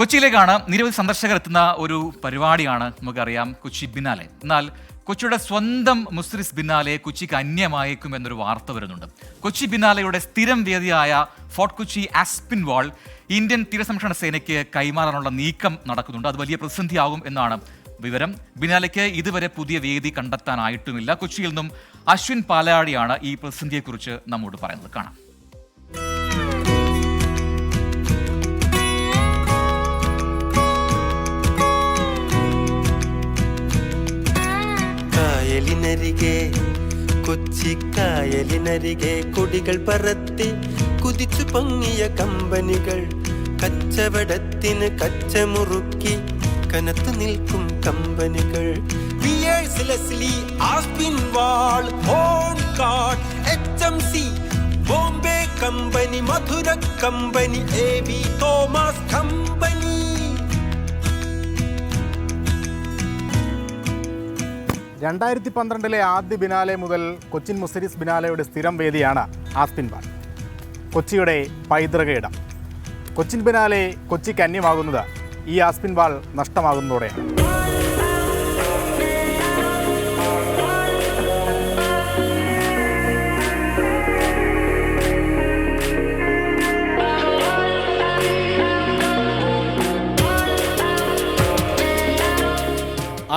കൊച്ചിയിലേക്കാണ് നിരവധി സന്ദർശകർ എത്തുന്ന ഒരു പരിപാടിയാണ് നമുക്കറിയാം കൊച്ചി ബിനാലെ. എന്നാൽ കൊച്ചിയുടെ സ്വന്തം മുസ്രിസ് ബിനാലെ കൊച്ചിക്ക് അന്യമായേക്കും എന്നൊരു വാർത്ത വരുന്നുണ്ട്. കൊച്ചി ബിനാലയുടെ സ്ഥിരം വേദിയായ ഫോർട്ട് കൊച്ചി ആസ്പിൻ വാൾ ഇന്ത്യൻ തീരസംരക്ഷണ സേനയ്ക്ക് കൈമാറാനുള്ള നീക്കം നടക്കുന്നുണ്ട്. അത് വലിയ പ്രതിസന്ധിയാകും എന്നാണ് വിവരം. ബിനാലയ്ക്ക് ഇതുവരെ പുതിയ വേദി കണ്ടെത്താനായിട്ടുമില്ല. കൊച്ചിയിൽ നിന്നും അശ്വിൻ പാലാഴിയാണ് ഈ പ്രതിസന്ധിയെക്കുറിച്ച് നമ്മോട് പറയുന്നത്. കാണാം. കൊച്ചിക്കായലിനരികെ കൊടികൾ പറത്തി കുതിച്ചു പൊങ്ങിയ കമ്പനികൾ, കച്ചവടത്തിന് കച്ചമുറുക്കി കനത്തു നിൽക്കും കമ്പനികൾ. ആസ്പിൻ വാൾ, ഹോൺകാട്ട്, HMC, ബോംബെ കമ്പനി, മധുര കമ്പനി, AB തോമസ് കമ്പനി. രണ്ടായിരത്തി 2012 ആദ്യ ബിനാലെ മുതൽ കൊച്ചിൻ മുസ്രിസ് ബിനാലയുടെ സ്ഥിരം വേദിയാണ് ആസ്പിൻ വാൾ, കൊച്ചിയുടെ പൈതൃക ഇടം. കൊച്ചിൻ ബിനാലെ കൊച്ചിക്ക് അന്യമാകുന്നത് ഈ ആസ്പിൻ വാൾ നഷ്ടമാകുന്നതോടെയാണ്.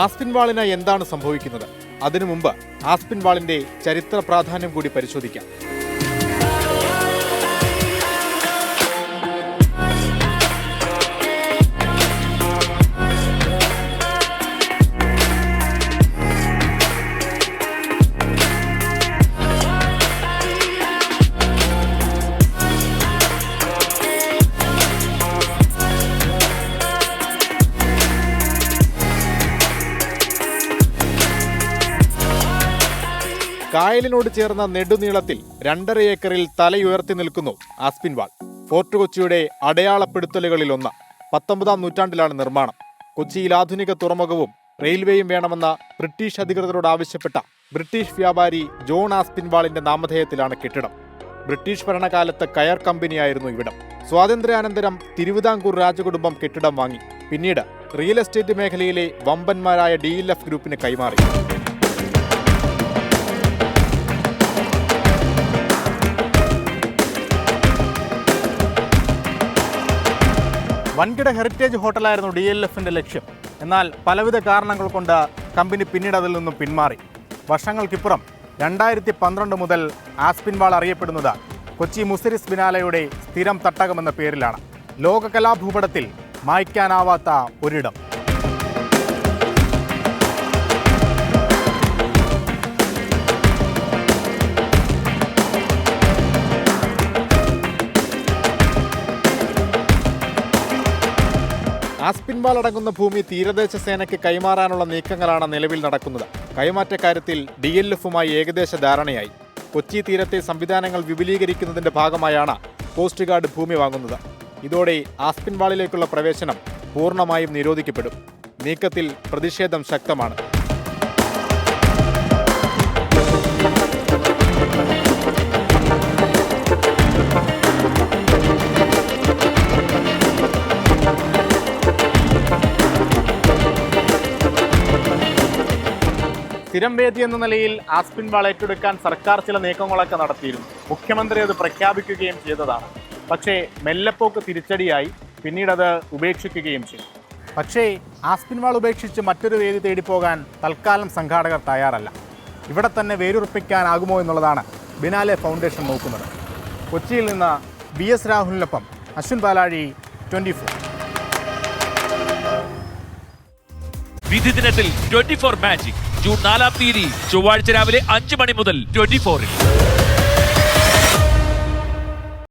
ആസ്പിൻ വാളിന് എന്താണ് സംഭവിക്കുന്നത്? അതിനു മുമ്പ് ആസ്പിൻ വാളിന്റെ ചരിത്ര പ്രാധാന്യം കൂടി പരിശോധിക്കാം. കായലിനോട് ചേർന്ന നെടുനീളത്തിൽ 2.5 ഏക്കറിൽ തലയുയർത്തി നിൽക്കുന്നു ആസ്പിൻ വാൾ. ഫോർട്ട് കൊച്ചിയുടെ അടയാളപ്പെടുത്തലുകളിലൊന്ന്. 19-ാം നൂറ്റാണ്ടിലാണ് നിർമ്മാണം. കൊച്ചിയിൽ ആധുനിക തുറമുഖവും റെയിൽവേയും വേണമെന്ന ബ്രിട്ടീഷ് അധികൃതരോട് ആവശ്യപ്പെട്ട ബ്രിട്ടീഷ് വ്യാപാരി ജോൺ ആസ്പിൻ വാളിന്റെ നാമധേയത്തിലാണ് കെട്ടിടം. ബ്രിട്ടീഷ് ഭരണകാലത്ത് കയർ കമ്പനിയായിരുന്നു ഇവിടം. സ്വാതന്ത്ര്യാനന്തരം തിരുവിതാംകൂർ രാജകുടുംബം കെട്ടിടം വാങ്ങി. പിന്നീട് റിയൽ എസ്റ്റേറ്റ് മേഖലയിലെ വമ്പന്മാരായ DLF ഗ്രൂപ്പിന് കൈമാറി. വൻകിട ഹെറിറ്റേജ് ഹോട്ടലായിരുന്നു DLFന്റെ ലക്ഷ്യം. എന്നാൽ പലവിധ കാരണങ്ങൾ കൊണ്ട് കമ്പനി പിന്നീട് അതിൽ നിന്നും പിന്മാറി. വർഷങ്ങൾക്കിപ്പുറം 2012 മുതൽ ആസ്പിൻ വാൾ അറിയപ്പെടുന്നത് കൊച്ചി മുസ്രിസ് ബിനാലയുടെ സ്ഥിരം തട്ടകമെന്ന പേരിലാണ്. ലോക കലാഭൂപടത്തിൽ മായ്ക്കാനാവാത്ത ഒരിടം. ആസ്പിൻ വാൾ അടങ്ങുന്ന ഭൂമി തീരദേശ സേനയ്ക്ക് കൈമാറാനുള്ള നീക്കങ്ങളാണ് നിലവിൽ നടക്കുന്നത്. കൈമാറ്റ കാര്യത്തിൽ DLFുമായി ഏകദേശ ധാരണയായി. കൊച്ചി തീരത്തെ സംവിധാനങ്ങൾ വിപുലീകരിക്കുന്നതിന്റെ ഭാഗമായാണ് കോസ്റ്റ് ഗാർഡ് ഭൂമി വാങ്ങുന്നത്. ഇതോടെ ആസ്പിൻ വാളിലേക്കുള്ള പ്രവേശനം പൂർണ്ണമായും നിരോധിക്കപ്പെടും. നീക്കത്തിൽ പ്രതിഷേധം ശക്തമാണ്. സ്ഥിരം വേദി എന്ന നിലയിൽ ആസ്പിൻ വാൾ ഏറ്റെടുക്കാൻ സർക്കാർ ചില നീക്കങ്ങളൊക്കെ നടത്തിയിരുന്നു. മുഖ്യമന്ത്രി അത് പ്രഖ്യാപിക്കുകയും ചെയ്തതാണ്. പക്ഷേ മെല്ലെപ്പോക്ക് തിരിച്ചടിയായി. പിന്നീട് അത് ഉപേക്ഷിക്കുകയും ചെയ്തു. പക്ഷേ ആസ്പിൻ വാൾ ഉപേക്ഷിച്ച് മറ്റൊരു വേദി തേടിപ്പോകാൻ തൽക്കാലം സംഘാടകർ തയ്യാറല്ല. ഇവിടെ തന്നെ വേരുറപ്പിക്കാനാകുമോ എന്നുള്ളതാണ് ബിനാലെ ഫൗണ്ടേഷൻ നോക്കുന്നത്. കൊച്ചിയിൽ നിന്ന് BS രാഹുലിനൊപ്പം അശ്വിൻ പാലാഴി, 24. വിധി ദിനത്തിൽ 24 മാജിക് ജൂൺ 4-ാം തീയതി ചൊവ്വാഴ്ച രാവിലെ 5 മണി മുതൽ 24-ൽ.